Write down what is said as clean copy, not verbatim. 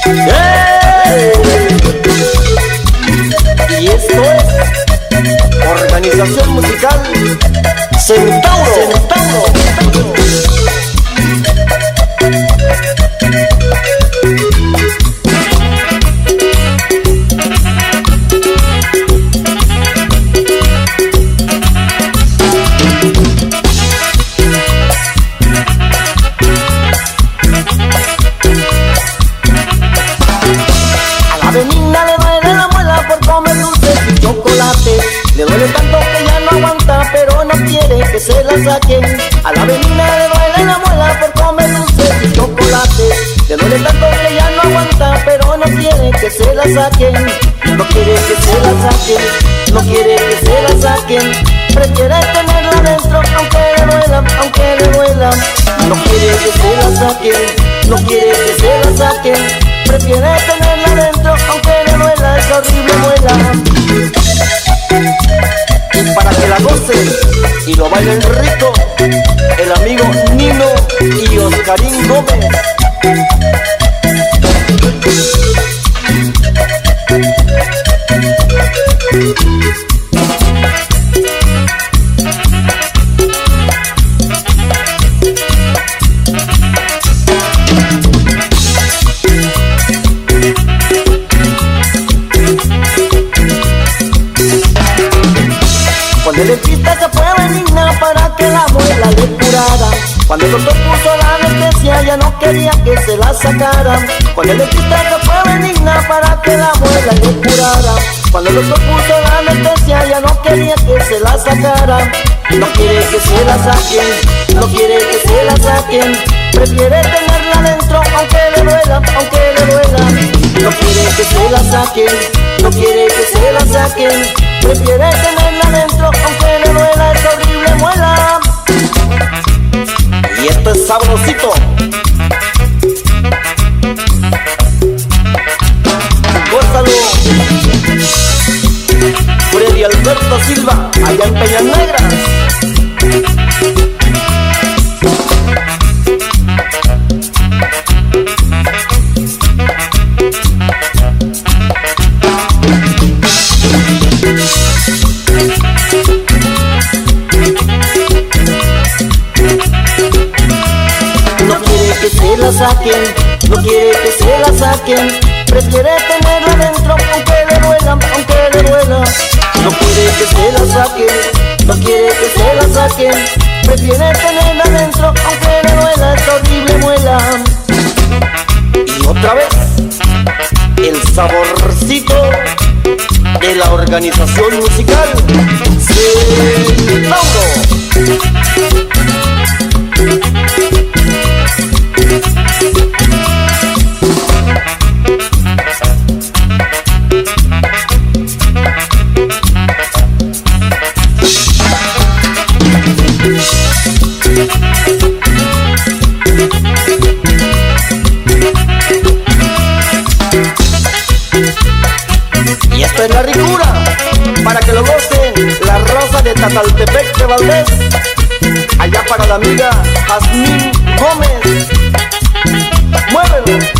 ¡Hey! Y esto es Organización Musical Centauro. A la Benigna le duele la muela por comer dulces y chocolate. Le duele tanto que ya no aguanta, pero no quiere que se la saquen. A la Benigna le duele la muela por comer dulces y chocolate. Le duele tanto que ya no aguanta, pero no quiere que se la saquen. No quiere que se la saquen, no quiere que se la saquen. Prefiere tenerla dentro aunque le duela, aunque le duela. No quiere que se la saquen, no quiere que se la saquen. Prefiere tenerla dentro aunque le duela esa horrible muela. Y para que la gocen y lo bailen rico, el amigo Nino y Oscarín Gómez. Cuando el dentista se fue Benigna para que la muela le curara. Cuando el doctor puso la anestesia ya no quería que se la sacara. Cuando el dentista se fue Benigna para que la muela le curara. Cuando el doctor puso la anestesia ya no quería que se la sacara. No quiere que se la saquen, no quiere que se la saquen. Prefiere tenerla dentro aunque le duela, aunque le duela. No quiere que se la saquen, no quiere que se la saquen. Prefiere tenerla dentro aunque le duela esa horrible muela. Y esto es sabrosito. Gózalo. Freddy Alberto Silva, allá en Peñas Negras. No quiere que se la saquen, no quiere que se la saquen. Prefiere tenerla dentro aunque le duela, aunque le duela. No quiere que se la saquen, no quiere que se la saquen. Prefiere tenerla dentro aunque le duela esta horrible muela. Y otra vez, el saborcito de la Organización Musical Centauro. Y esto es la ricura, para que lo gocen, la Rosa de Tataltepec de Valdés, allá para la amiga Jazmín Gómez. ¡Muévelo!